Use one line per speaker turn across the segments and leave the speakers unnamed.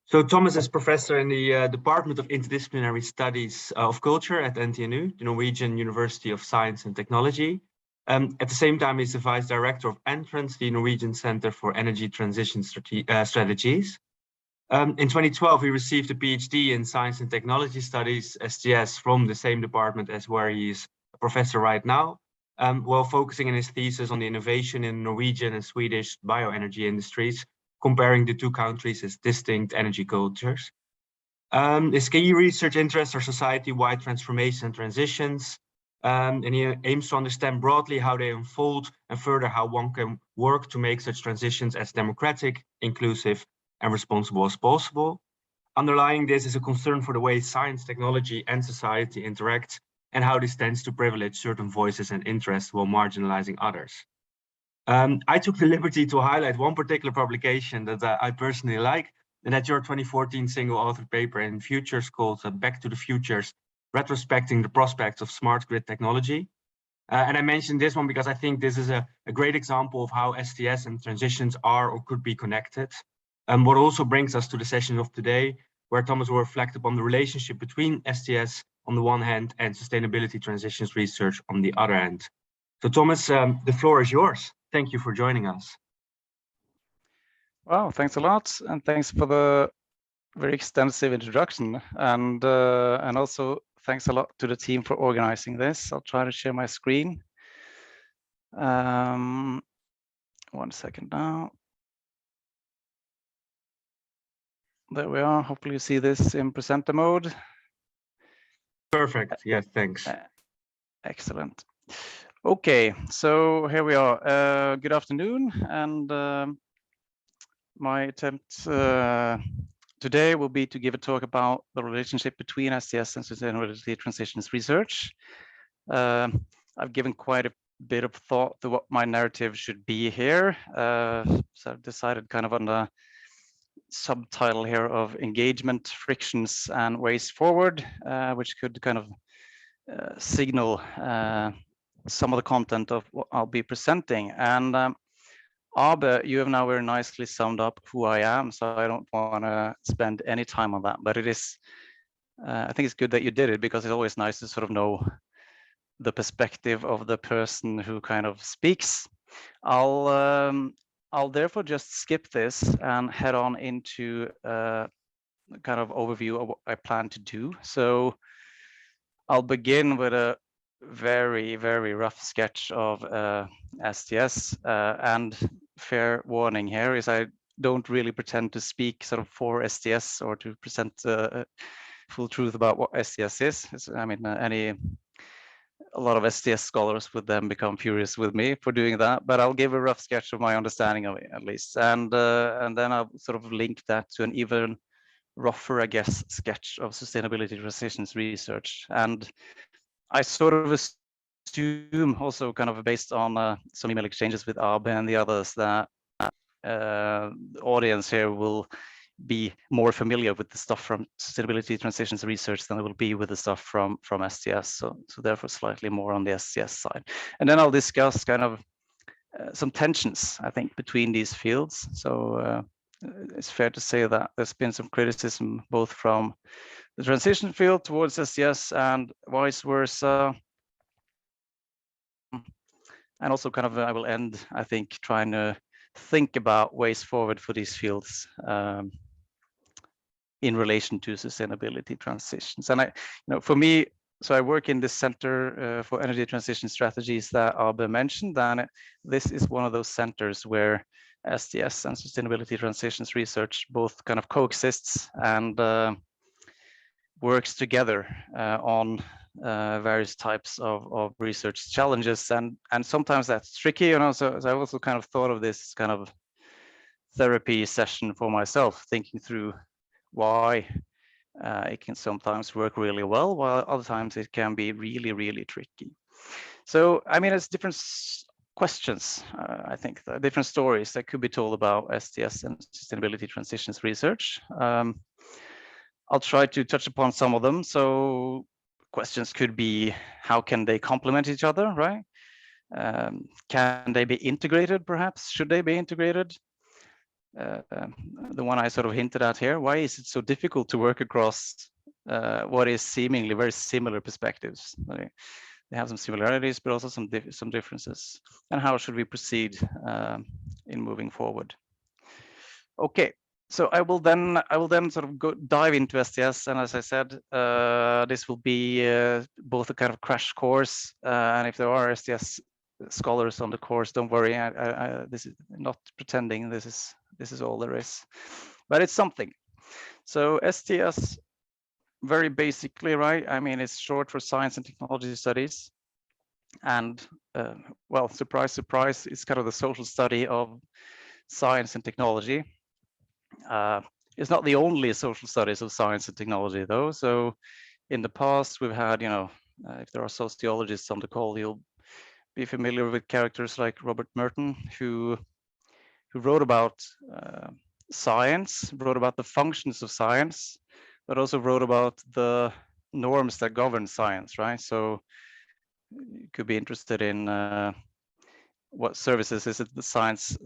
So Thomas is professor in the Department of Interdisciplinary Studies of Culture at NTNU, the Norwegian University of Science and Technology. At the same time, he's the Vice Director of Entrance, the Norwegian Center for Energy Transition Strategies. In 2012, he received a PhD in Science and Technology Studies, STS, from the same department as where he is a professor right now, while focusing in his thesis on the innovation in Norwegian and Swedish bioenergy industries, comparing the two countries as distinct energy cultures. His key research interests are society-wide transformation and transitions, and he aims to understand broadly how they unfold and further how one can work to make such transitions as democratic, inclusive, and responsible as possible. Underlying this is a concern for the way science, technology, and society interact, and how this tends to privilege certain voices and interests while marginalizing others. I took the liberty to highlight one particular publication that I personally like, and that's your 2014 single-authored paper in Futures called Back to the Futures, Retrospecting the Prospects of Smart Grid Technology. And I mentioned this one because I think this is a great example of how STS and transitions are or could be connected. What also brings us to the session of today, where Thomas will reflect upon the relationship between STS on the one hand and sustainability transitions research on the other hand. So Thomas, the floor is yours. Thank you for joining us.
Wow, thanks a lot, and thanks for the very extensive introduction, and also thanks a lot to the team for organizing this. I'll try to share my screen. 1 second now. There we are. Hopefully you see this in presenter mode.
Perfect. Yes, thanks.
Excellent. Okay, so here we are. Good afternoon, and my attempt today will be to give a talk about the relationship between STS and sustainability transitions research. I've given quite a bit of thought to what my narrative should be here, so I've decided kind of on the subtitle here of engagement, frictions, and ways forward, which could kind of signal some of the content of what I'll be presenting. And Abe, you have now very nicely summed up who I am, so I don't want to spend any time on that. But it is, I think it's good that you did it, because it's always nice to sort of know the perspective of the person who kind of speaks. I'll therefore just skip this and head on into kind of overview of what I plan to do. So I'll begin with a very, very rough sketch of STS, and fair warning here is I don't really pretend to speak sort of for STS or to present full truth about what STS is. I mean, a lot of STS scholars would then become furious with me for doing that, but I'll give a rough sketch of my understanding of it at least, and then I'll sort of link that to an even rougher, I guess, sketch of sustainability transitions research. And I sort of assume, also kind of based on some email exchanges with Abe and the others, that the audience here will be more familiar with the stuff from sustainability transitions research than it will be with the stuff from STS. So therefore slightly more on the STS side. And then I'll discuss kind of some tensions, I think, between these fields. So it's fair to say that there's been some criticism both from the transition field towards STS and vice versa. And also kind of, I will end, I think, trying to think about ways forward for these fields in relation to sustainability transitions. And for me, so I work in the Center for Energy Transition Strategies that Abe mentioned, and this is one of those centers where STS and sustainability transitions research both kind of coexists and works together on various types of research challenges, and sometimes that's tricky. And also, I also kind of thought of this kind of therapy session for myself, thinking through why it can sometimes work really well, while other times it can be really, really tricky. So, I mean, it's different questions, I think, different stories that could be told about STS and sustainability transitions research. I'll try to touch upon some of them. So questions could be, how can they complement each other, right? Can they be integrated, perhaps? Should they be integrated? the one I sort of hinted at here. Why is it so difficult to work across what is seemingly very similar perspectives? They have some similarities, but also some differences. And how should we proceed in moving forward? Okay, so I will then sort of dive into STS, and as I said, this will be both a kind of crash course, and if there are STS scholars on the course, don't worry. This is not pretending this is all there is, but it's something. So STS, very basically, right? I mean, it's short for Science and Technology Studies, and well, surprise, surprise, it's kind of the social study of science and technology. It's not the only social studies of science and technology, though. So in the past, we've had, you know, if there are sociologists on the call, you'll be familiar with characters like Robert Merton, who wrote about science, wrote about the functions of science, but also wrote about the norms that govern science, right? So you could be interested in what services is it the science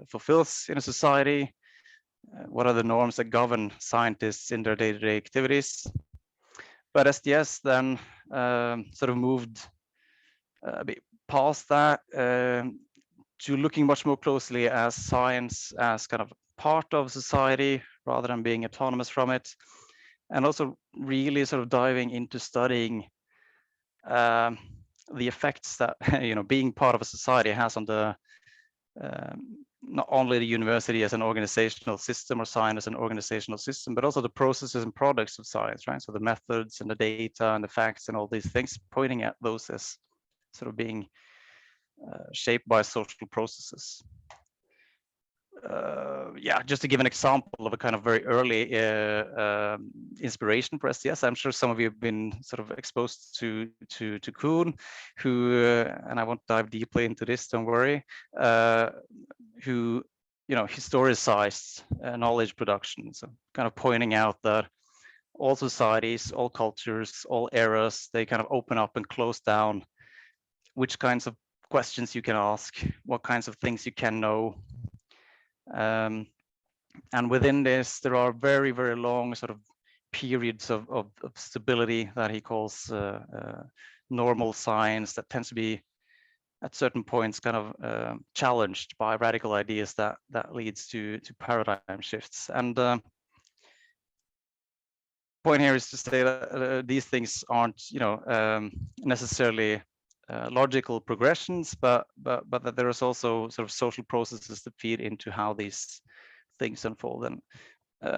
fulfills in a society, what are the norms that govern scientists in their day-to-day activities. But STS then sort of moved a bit past that to looking much more closely as science as kind of part of society rather than being autonomous from it, and also really sort of diving into studying the effects that being part of a society has on the not only the university as an organizational system or science as an organizational system, but also the processes and products of science, right? So the methods and the data and the facts and all these things, pointing at those as sort of being shaped by social processes. Yeah, just to give an example of a kind of very early inspiration for STS, I'm sure some of you have been sort of exposed to Kuhn, who, and I won't dive deeply into this, don't worry, who, historicized knowledge production. So kind of pointing out that all societies, all cultures, all eras, they kind of open up and close down which kinds of questions you can ask, what kinds of things you can know. And within this, there are very, very long sort of periods of stability that he calls normal science that tends to be at certain points kind of challenged by radical ideas that leads to paradigm shifts. And point here is to say that these things aren't, necessarily logical progressions, but that there is also sort of social processes that feed into how these things unfold. And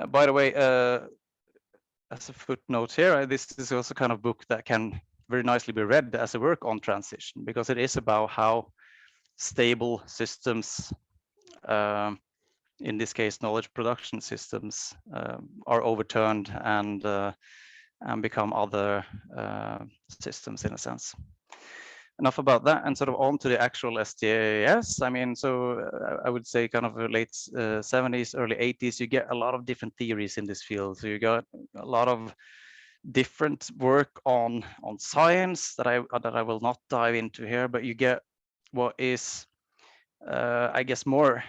by the way, as a footnote here, this is also kind of book that can very nicely be read as a work on transition, because it is about how stable systems, in this case, knowledge production systems, are overturned and become other systems in a sense. Enough about that, and sort of on to the actual STS. I mean, so I would say kind of late 70s, early 80s, you get a lot of different theories in this field. So you got a lot of different work on science that I will not dive into here, but you get what is I guess more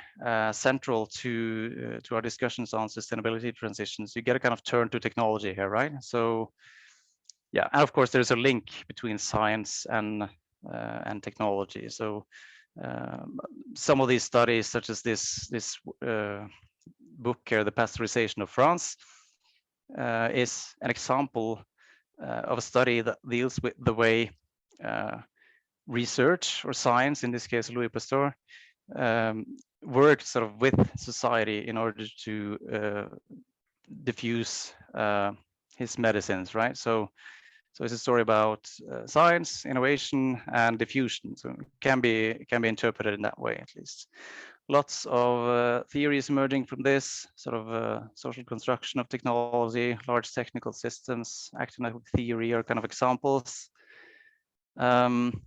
central to our discussions on sustainability transitions. You get a kind of turn to technology here, right? So yeah, and of course there's a link between science and technology. So some of these studies, such as this book here, The Pasteurization of France, is an example of a study that deals with the way research or science, in this case Louis Pasteur, worked sort of with society in order to diffuse his medicines, right? So it's a story about science, innovation, and diffusion. So it can be interpreted in that way, at least. Lots of theories emerging from this, sort of social construction of technology, large technical systems, active network theory are kind of examples. And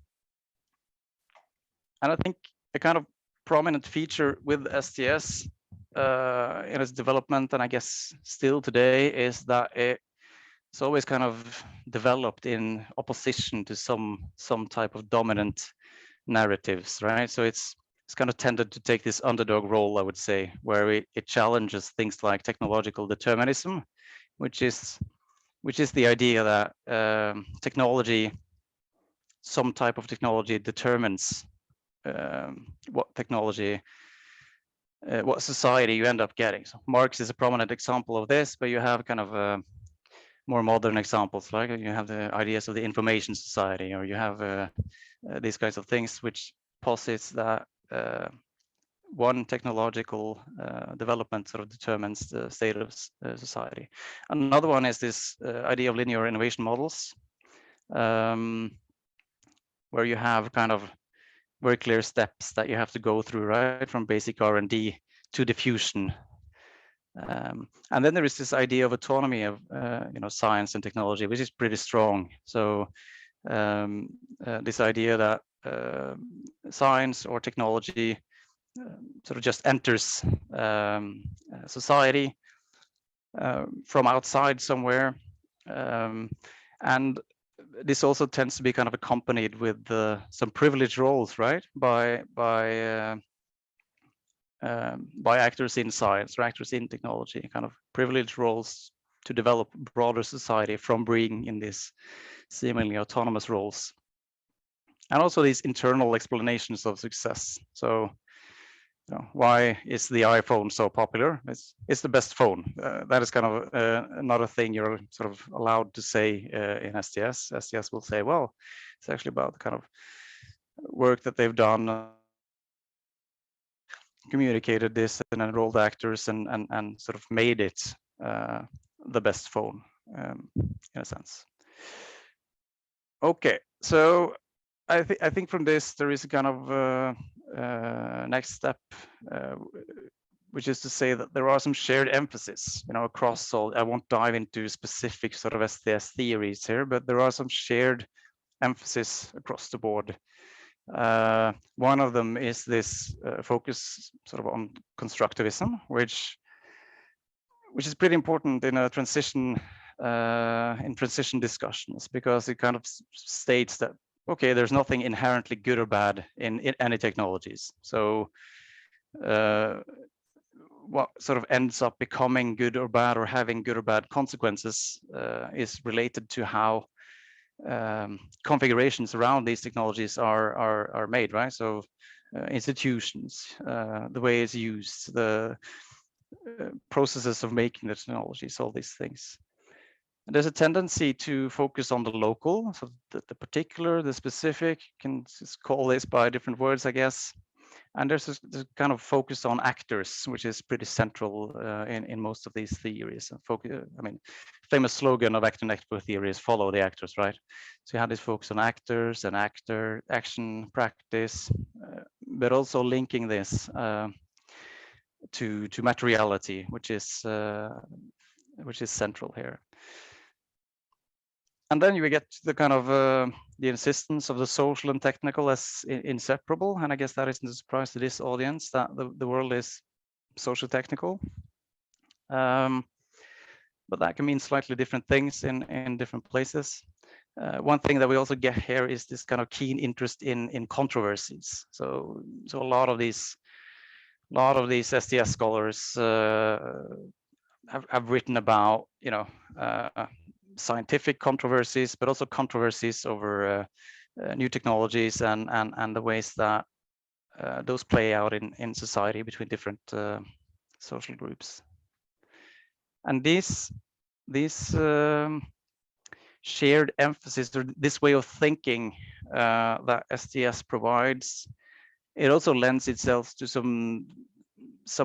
I think a kind of prominent feature with STS in its development, and I guess still today, is that it's always kind of developed in opposition to some type of dominant narratives, right? So it's it's kind of tended to take this underdog role, I would say, where it challenges things like technological determinism, which is the idea that technology, some type of technology, determines what society you end up getting. So Marx is a prominent example of this, but you have kind of more modern examples, like you have the ideas of the information society, or you have these kinds of things, which posits that one technological development sort of determines the state of society. Another one is this idea of linear innovation models, where you have kind of very clear steps that you have to go through, right, from basic R&D to diffusion. And then there is this idea of autonomy of science and technology, which is pretty strong. So this idea that science or technology sort of just enters society from outside somewhere, and this also tends to be kind of accompanied with some privileged roles, right, by actors in science or actors in technology, kind of privileged roles to develop broader society from being in these seemingly autonomous roles. And also these internal explanations of success. So, why is the iPhone so popular? It's the best phone. That is kind of not a thing you're sort of allowed to say in STS. STS will say, well, it's actually about the kind of work that they've done, communicated this and enrolled actors and sort of made it the best phone in a sense. Okay, so I think from this there is a kind of next step, which is to say that there are some shared emphasis, across all. I won't dive into specific sort of STS theories here, but there are some shared emphasis across the board. One of them is this focus sort of on constructivism, which is pretty important in a transition discussions, because it kind of states that, okay, there's nothing inherently good or bad in any technologies. So what sort of ends up becoming good or bad or having good or bad consequences is related to how configurations around these technologies are made, right? So institutions, the way it's used, the processes of making the technologies, all these things. And there's a tendency to focus on the local, so the particular, the specific, can just call this by different words, I guess. And there's this kind of focus on actors, which is pretty central in most of these theories. I mean, famous slogan of actor network theory is follow the actors, right? So you have this focus on actors and action, practice, but also linking this to materiality, which is central here. And then you get to the kind of the insistence of the social and technical as inseparable. And I guess that isn't a surprise to this audience, that the world is social technical. But that can mean slightly different things in different places. One thing that we also get here is this kind of keen interest in controversies. So a lot of these STS scholars have written about, scientific controversies, but also controversies over new technologies and the ways that those play out in society between different social groups. And this shared emphasis, or this way of thinking that STS provides, it also lends itself to some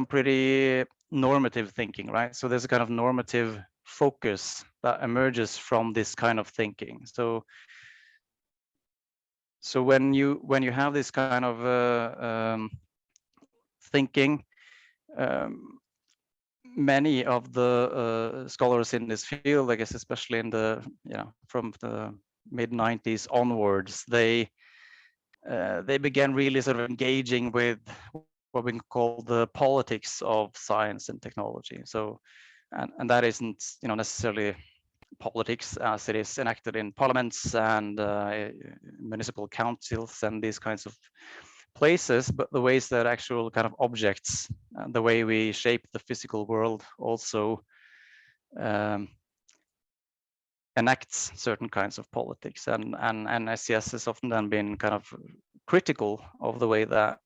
pretty normative thinking, right? So there's a kind of normative focus that emerges from this kind of thinking. So when you have this kind of thinking, many of the scholars in this field, I guess, especially in the from the mid-90s onwards, they began really sort of engaging with what we call the politics of science and technology. So, and that isn't necessarily politics as it is enacted in parliaments and municipal councils and these kinds of places, but the ways that actual kind of objects, the way we shape the physical world, also enacts certain kinds of politics, and STS has often then been kind of critical of the way that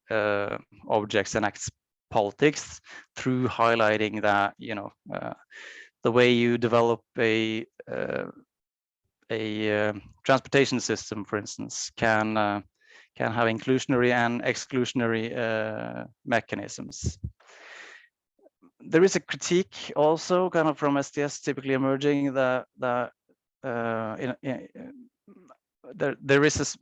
objects enact politics through highlighting that, you know, the way you develop a transportation system, for instance, can have inclusionary and exclusionary mechanisms. There is a critique also kind of from STS typically emerging that there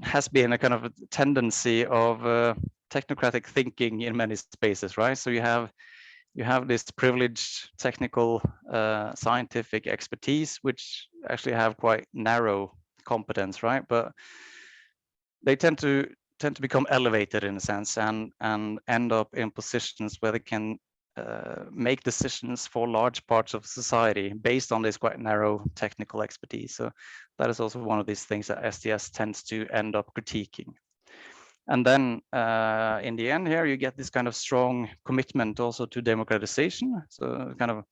has been a kind of a tendency of technocratic thinking in many spaces, right? So you have this privileged technical scientific expertise, which actually have quite narrow competence, right? But they tend to become elevated in a sense and end up in positions where they can make decisions for large parts of society based on this quite narrow technical expertise. So that is also one of these things that STS tends to end up critiquing. And then in the end here, you get this kind of strong commitment also to democratization. So kind of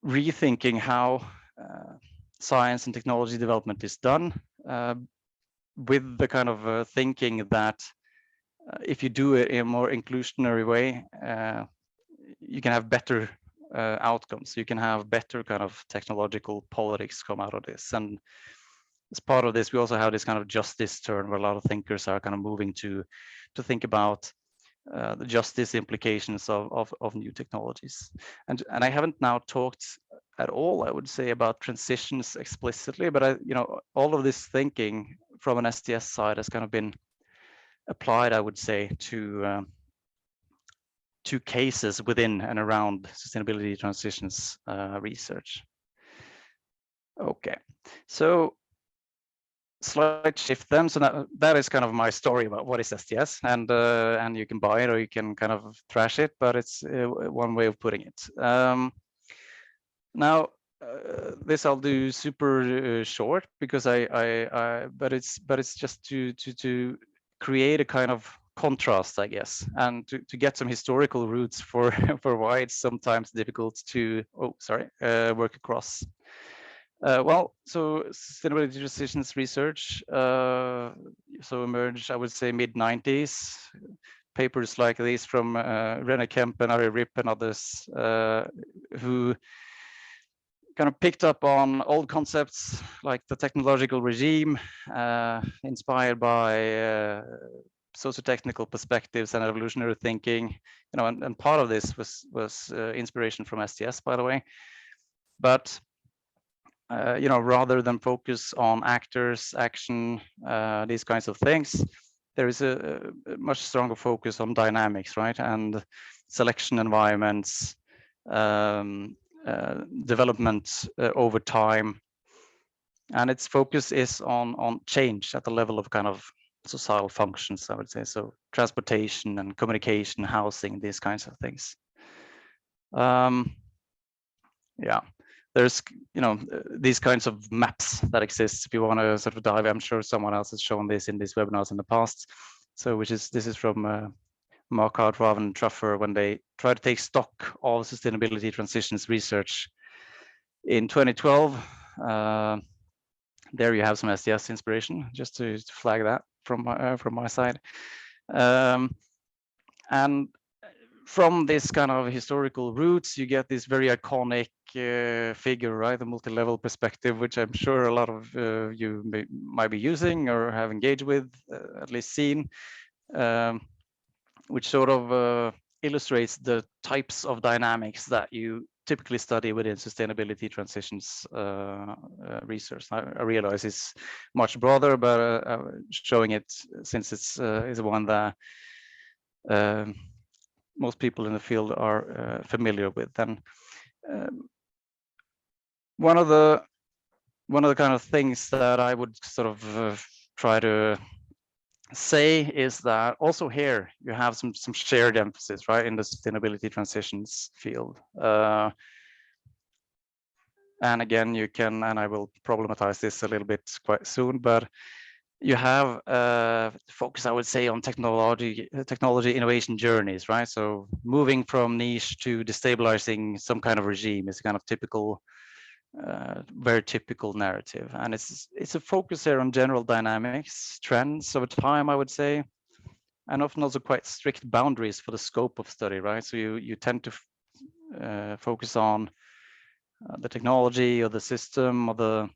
rethinking how science and technology development is done with the kind of thinking that if you do it in a more inclusionary way, you can have better outcomes. You can have better kind of technological politics come out of this. And as part of this, we also have this kind of justice turn where a lot of thinkers are kind of moving to think about the justice implications of new technologies. And I haven't now talked at all, I would say, about transitions explicitly, but you know, all of this thinking from an STS side has kind of been applied, I would say, to cases within and around sustainability transitions research. Okay, so slight shift then. So that is kind of my story about what is STS, and you can buy it or you can kind of trash it, but it's one way of putting it. Now this I'll do super short because but it's just to create a kind of contrast, I guess, and to get some historical roots for why it's sometimes difficult to work across. Well, so sustainability transitions research so emerged, I would say, mid-90s. Papers like these from René Kemp and Ari Ripp and others who kind of picked up on old concepts like the technological regime, inspired by socio-technical perspectives and evolutionary thinking, you know, and part of this was inspiration from STS, by the way. But you know, rather than focus on actors, action, these kinds of things, there is a much stronger focus on dynamics, right? And selection environments, development over time, and its focus is on change at the level of kind of societal functions, I would say. So transportation and communication, housing, these kinds of things. Yeah, there's, you know, these kinds of maps that exist if you want to sort of dive. I'm sure someone else has shown this in these webinars in the past. So this is from Marquardt, Raven, and Truffer when they try to take stock of sustainability transitions research in 2012. There you have some STS inspiration, just to flag that from my side. And from this kind of historical roots, you get this very iconic figure, right? The multi-level perspective, which I'm sure a lot of you might be using or have engaged with, at least seen, which sort of illustrates the types of dynamics that you typically study within sustainability transitions research. I realize it's much broader, but showing it since it's is one that most people in the field are familiar with. And one of the kind of things that I would sort of try to say is that also here you have some shared emphasis, right, in the sustainability transitions field. And again, you can, and I will problematize this a little bit quite soon, but you have focus, I would say, on technology innovation journeys, right? So moving from niche to destabilizing some kind of regime is kind of typical, very typical narrative, and it's a focus here on general dynamics, trends over time, I would say, and often also quite strict boundaries for the scope of study, right? So you tend to focus on the technology or the system or the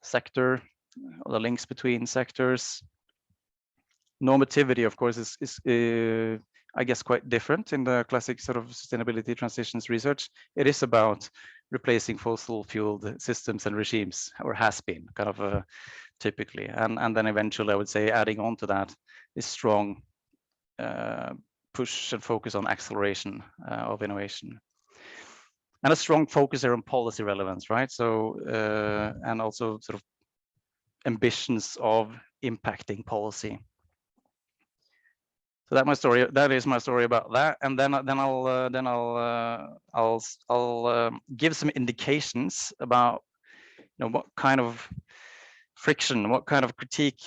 sector or the links between sectors. Normativity, of course, is I guess quite different in the classic sort of sustainability transitions research. It is about replacing fossil fueled systems and regimes, or has been kind of typically, and then eventually I would say adding on to that is strong push and focus on acceleration of innovation, and a strong focus there on policy relevance, right? So and also sort of ambitions of impacting policy. So that my story. That is my story about that, and then I'll give some indications about, you know, what kind of friction, what kind of critique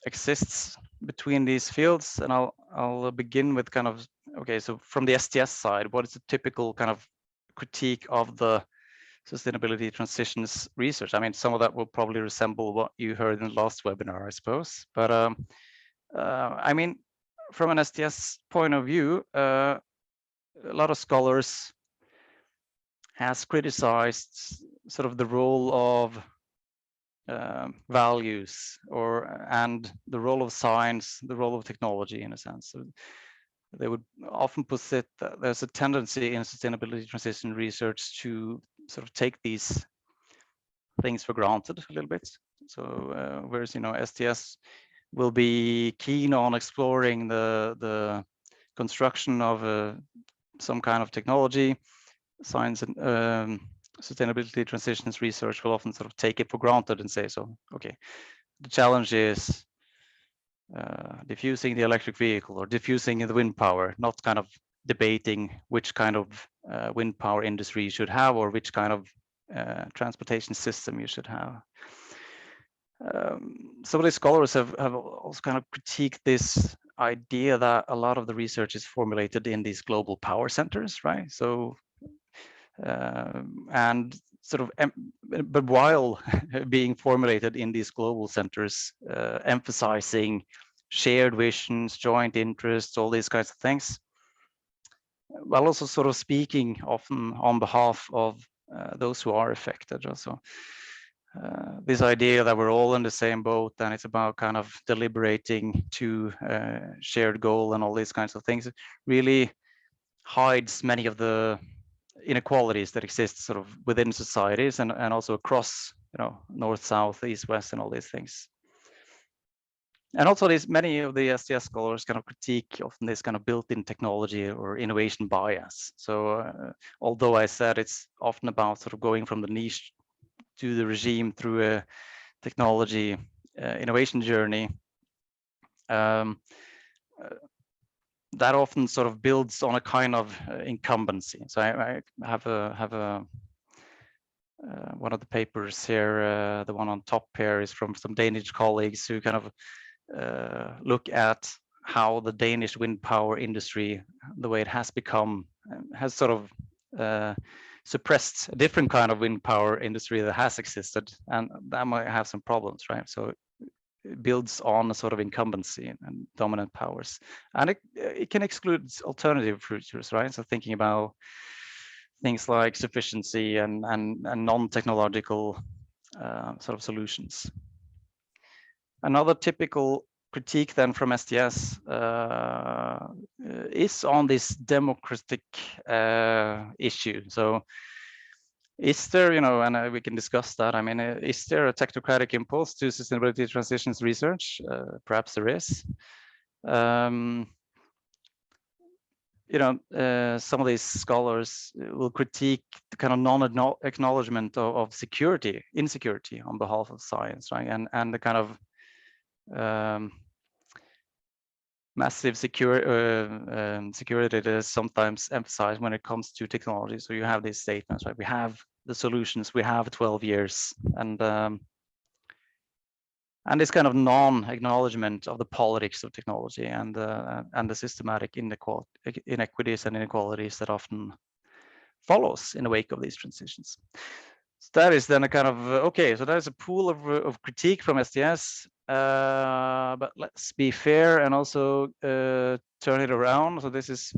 exists between these fields, and I'll begin with kind of, okay, so from the STS side, what is the typical kind of critique of the sustainability transitions research? I mean, some of that will probably resemble what you heard in the last webinar, I suppose, but I mean, from an STS point of view, a lot of scholars has criticized sort of the role of values and the role of science, the role of technology, in a sense. So they would often posit that there's a tendency in sustainability transition research to sort of take these things for granted a little bit. So whereas, you know, STS will be keen on exploring the construction of some kind of technology, science and sustainability transitions research will often sort of take it for granted and say, so, okay, the challenge is diffusing the electric vehicle or diffusing the wind power, not kind of debating which kind of wind power industry you should have or which kind of transportation system you should have. Some of the scholars have also kind of critiqued this idea that a lot of the research is formulated in these global power centers, right? So, and sort of, but while being formulated in these global centers, emphasizing shared visions, joint interests, all these kinds of things, while also sort of speaking often on behalf of those who are affected also. This idea that we're all in the same boat and it's about kind of deliberating to shared goal and all these kinds of things really hides many of the inequalities that exist sort of within societies and also across, you know, north, south, east, west, and all these things. And also many of the STS scholars kind of critique often this kind of built-in technology or innovation bias. So although I said it's often about sort of going from the niche to the regime through a technology innovation journey, that often sort of builds on a kind of incumbency. So I have one of the papers here, the one on top here is from some Danish colleagues who kind of look at how the Danish wind power industry, the way it has become, has sort of suppressed a different kind of wind power industry that has existed, and that might have some problems, right? So it builds on a sort of incumbency and dominant powers, and it can exclude alternative futures, right? So thinking about things like sufficiency and non-technological sort of solutions. Another typical critique then from STS is on this democratic issue. So is there, you know, and we can discuss that. I mean, is there a technocratic impulse to sustainability transitions research? Perhaps there is. You know, some of these scholars will critique the kind of non-acknowledgement of insecurity on behalf of science, right? And the kind of massive security that is sometimes emphasized when it comes to technology. So you have these statements, right? We have the solutions, we have 12 years, and And this kind of non-acknowledgement of the politics of technology and the systematic inequities and inequalities that often follows in the wake of these transitions. So that is then a kind of, okay, so there's a pool of critique from STS, but let's be fair and also turn it around. So this is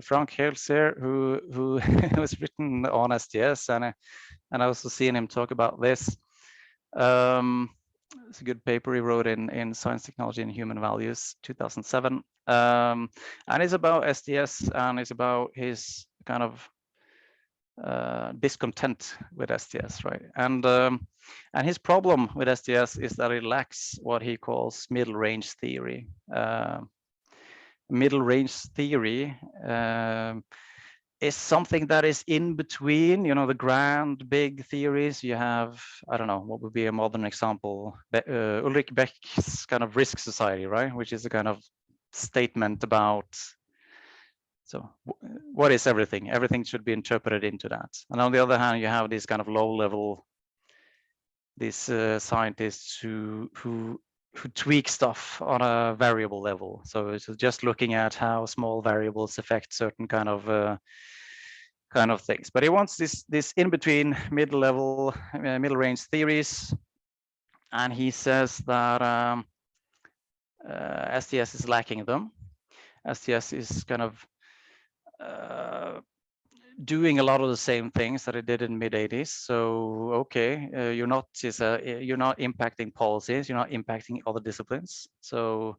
Frank Helser, who was written on STS, and I also seen him talk about this. It's a good paper he wrote in Science, Technology, and Human Values, 2007, and it's about STS, and it's about his kind of discontent with STS, right? And his problem with STS is that it lacks what he calls middle range theory. Middle range theory is something that is in between, you know, the grand big theories. You have, I don't know, what would be a modern example? Ulrich Beck's kind of risk society, right? Which is a kind of statement about, so what is everything? Everything should be interpreted into that. And on the other hand, you have these kind of low level, these scientists who tweak stuff on a variable level. So it's just looking at how small variables affect certain kind of things. But he wants this in between middle level, middle range theories, and he says that STS is lacking them. STS is kind of doing a lot of the same things that it did in mid 80s. So okay, you're not impacting policies, you're not impacting other disciplines. So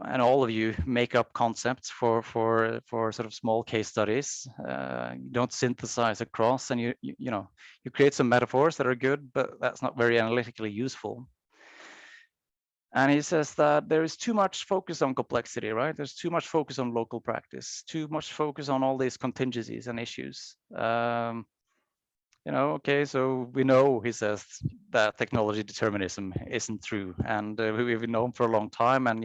and all of you make up concepts for sort of small case studies. You don't synthesize across, and you create some metaphors that are good, but that's not very analytically useful. And he says that there is too much focus on complexity, right? There's too much focus on local practice, too much focus on all these contingencies and issues. Okay, so we know, he says, that technology determinism isn't true. And we've known for a long time, and,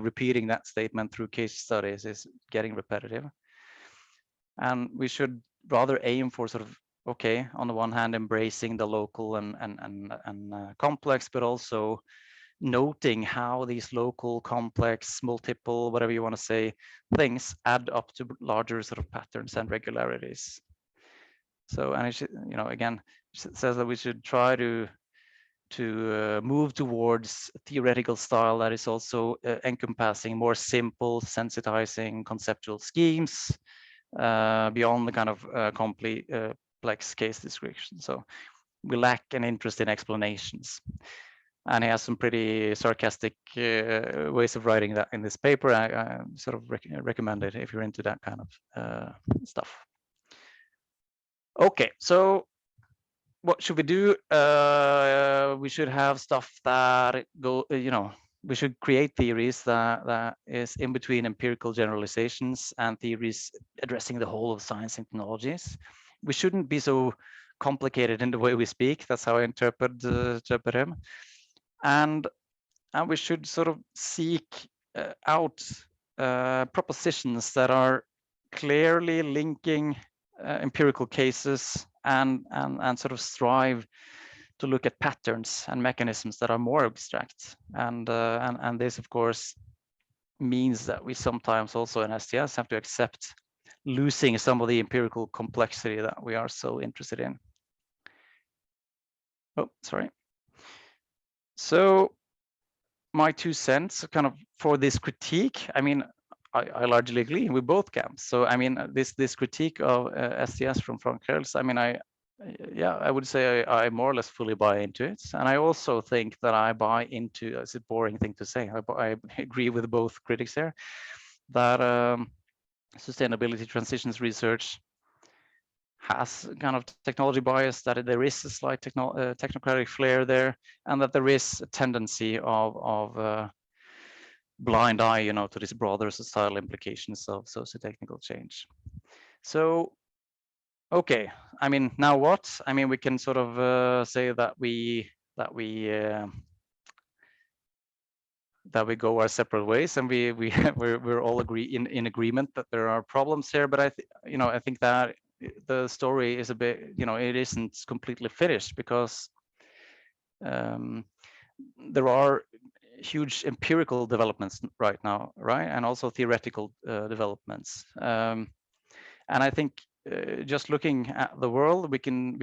repeating that statement through case studies is getting repetitive. And we should rather aim for sort of, okay, on the one hand, embracing the local and complex, but also noting how these local, complex, multiple, whatever you want to say, things add up to larger sort of patterns and regularities. So, and it should, again, it says that we should try to move towards a theoretical style that is also encompassing more simple, sensitizing conceptual schemes beyond the kind of complex case description. So we lack an interest in explanations. And he has some pretty sarcastic ways of writing that in this paper. I sort of recommend it if you're into that kind of stuff. Okay, so what should we do? We should have stuff that we should create theories that is in between empirical generalizations and theories addressing the whole of science and technologies. We shouldn't be so complicated in the way we speak. That's how I interpret him. And we should sort of seek out propositions that are clearly linking empirical cases and sort of strive to look at patterns and mechanisms that are more abstract. And this, of course, means that we sometimes also in STS have to accept losing some of the empirical complexity that we are so interested in. Oh, sorry. So my 2 cents kind of for this critique, I mean, I largely agree with both camps. So, I mean, this critique of STS from Frank Helser, I mean, I would say I more or less fully buy into it. And I also think that I buy into, it's a boring thing to say, I agree with both critics here, that sustainability transitions research has kind of technology bias, that there is a slight technocratic flair there, and that there is a tendency of blind eye, to these broader societal implications of socio-technical change. So, okay, I mean, now what? I mean, we can sort of say that we go our separate ways, and we're all in agreement that there are problems here. But I think that the story is a bit, it isn't completely finished, because there are huge empirical developments right now, right, and also theoretical developments. And I think just looking at the world, we can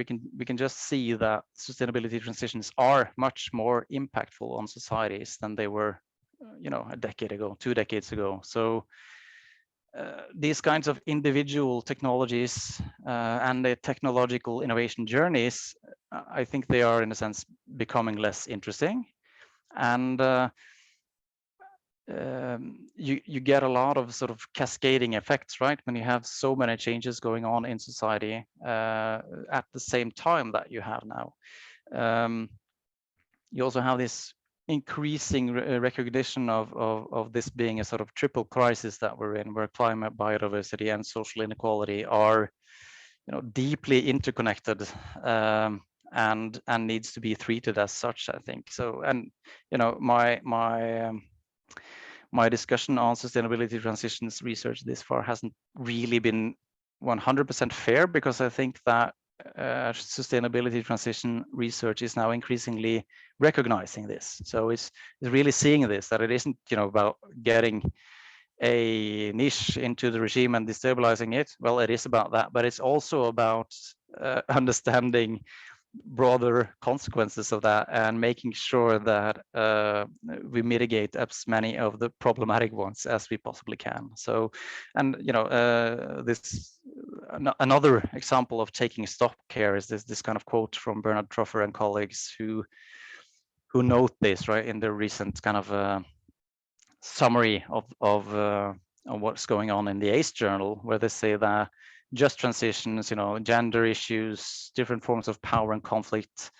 just see that sustainability transitions are much more impactful on societies than they were, a decade ago, 2 decades ago. So these kinds of individual technologies and the technological innovation journeys, I think they are, in a sense, becoming less interesting. And you get a lot of sort of cascading effects, right? When you have so many changes going on in society at the same time that you have now. You also have this increasing recognition of this being a sort of triple crisis that we're in, where climate, biodiversity, and social inequality are, deeply interconnected and needs to be treated as such, I think. So, and my discussion on sustainability transitions research this far hasn't really been 100% fair, because I think that sustainability transition research is now increasingly recognizing this. So it's really seeing this, that it isn't, about getting a niche into the regime and destabilizing it. Well, it is about that, but it's also about understanding broader consequences of that and making sure that we mitigate as many of the problematic ones as we possibly can. So, and this another example of taking stock here is this kind of quote from Bernard Troffer and colleagues who note this, right, in their recent kind of summary of what's going on in the ACE journal, where they say that just transitions, gender issues, different forms of power and conflict,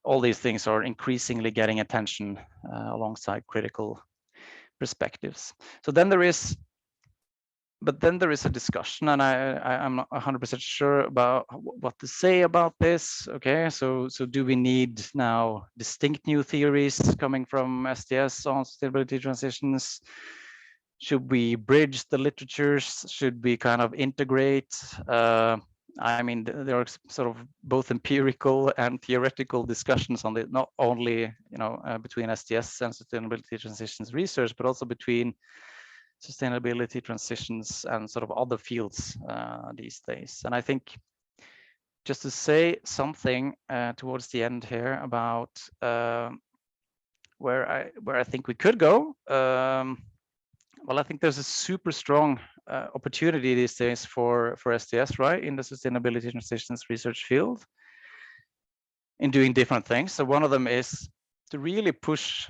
all these things are increasingly getting attention alongside critical perspectives. So then there is a discussion, and I'm not 100% sure about what to say about this. Okay, so do we need now distinct new theories coming from STS on sustainability transitions? Should we bridge the literatures? Should we kind of integrate? I mean, there are sort of both empirical and theoretical discussions on it, not only between STS and sustainability transitions research, but also between sustainability transitions and sort of other fields these days. And I think, just to say something towards the end here about where I think we could go. Well, I think there's a super strong opportunity these days for STS, right, in the sustainability transitions research field, in doing different things. So one of them is to really push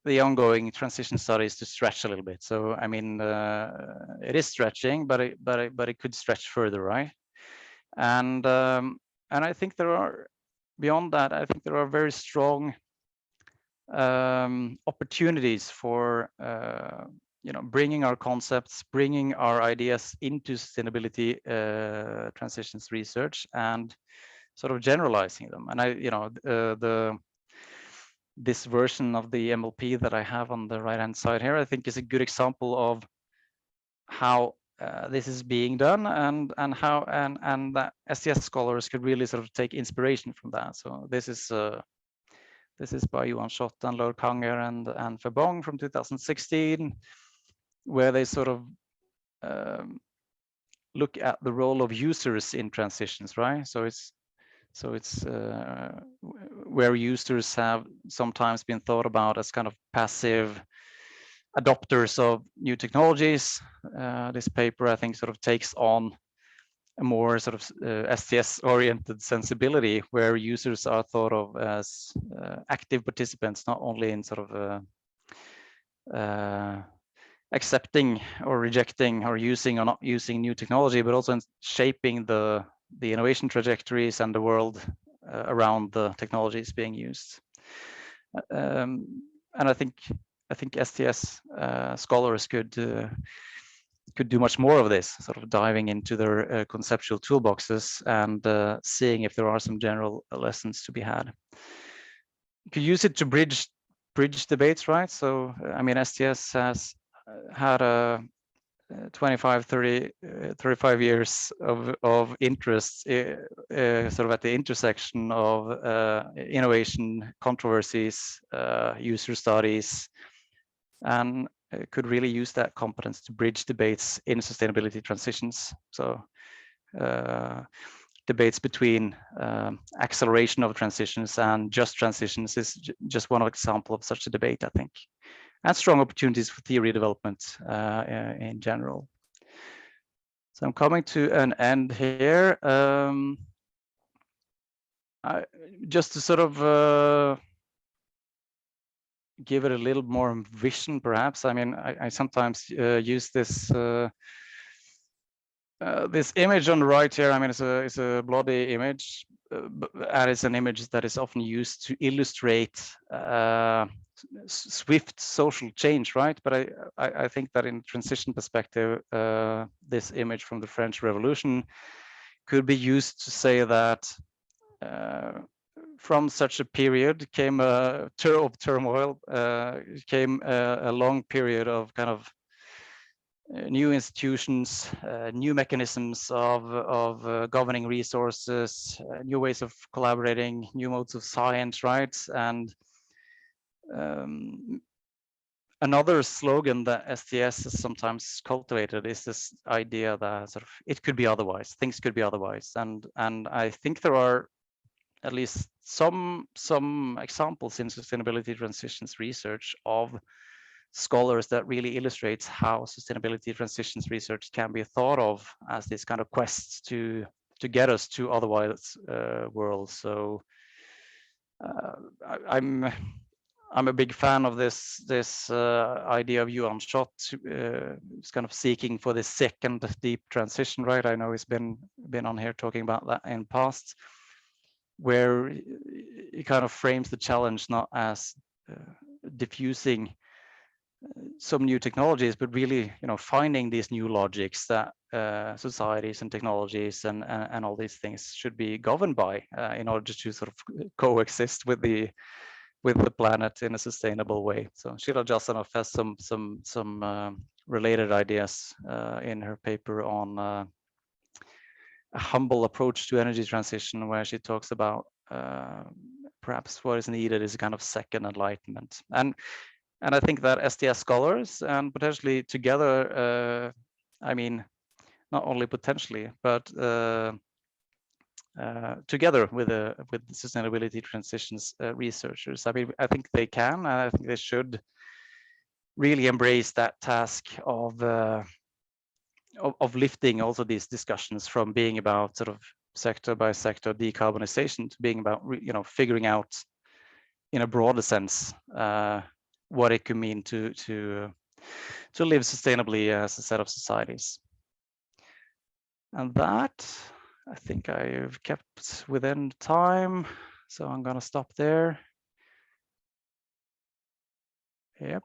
the ongoing transition studies to stretch a little bit. So I mean, it is stretching, but it could stretch further, right? And I think there are, beyond that, I think there are very strong opportunities for bringing our concepts, bringing our ideas into sustainability transitions research, and sort of generalizing them. And this version of the MLP that I have on the right-hand side here, I think, is a good example of how this is being done, and that STS scholars could really sort of take inspiration from that. So this is by Johan Schott and Laure Kanger and Verbong from 2016, where they sort of look at the role of users in transitions, right? So it's where users have sometimes been thought about as kind of passive adopters of new technologies. This paper, I think, sort of takes on a more sort of STS-oriented sensibility, where users are thought of as active participants, not only in sort of accepting or rejecting or using or not using new technology, but also in shaping the innovation trajectories and the world around the technologies being used. And I think STS scholars could do much more of this, sort of diving into their conceptual toolboxes and seeing if there are some general lessons to be had. You could use it to bridge debates, right? So I mean, STS has had a 25, 30, 35 years of interest sort of at the intersection of innovation, controversies, user studies, and could really use that competence to bridge debates in sustainability transitions. So debates between acceleration of transitions and just transitions is just one example of such a debate, I think. And strong opportunities for theory development in general. So I'm coming to an end here. Just to sort of give it a little more vision, perhaps. I mean, I sometimes use this this image on the right here. I mean, it's a bloody image, and it's an image that is often used to illustrate swift social change, right? But I think that in transition perspective, this image from the French Revolution could be used to say that from such a period came a of turmoil, came a long period of kind of new institutions, new mechanisms of governing resources, new ways of collaborating, new modes of science, right? And another slogan that STS has sometimes cultivated is this idea that sort of it could be otherwise, things could be otherwise, and I think there are at least some examples in sustainability transitions research of scholars that really illustrates how sustainability transitions research can be thought of as this kind of quest to get us to otherwise worlds. So I'm a big fan of this idea of Yuan Schott, who's kind of seeking for this second deep transition, right? I know he's been on here talking about that in past, where he kind of frames the challenge not as diffusing some new technologies, but really, you know, finding these new logics that societies and technologies and all these things should be governed by in order to sort of coexist with the planet in a sustainable way. So Sheila Jasanoff has some related ideas in her paper on a humble approach to energy transition, where she talks about perhaps what is needed is a kind of second enlightenment. And I think that STS scholars and potentially together, I mean, not only potentially, but together with sustainability transitions researchers, I mean, I think they can, and I think they should really embrace that task of lifting also these discussions from being about sort of sector by sector decarbonization to being about, you know, figuring out in a broader sense what it could mean to live sustainably as a set of societies. And that, I think I've kept within time, so I'm going to stop there. Yep.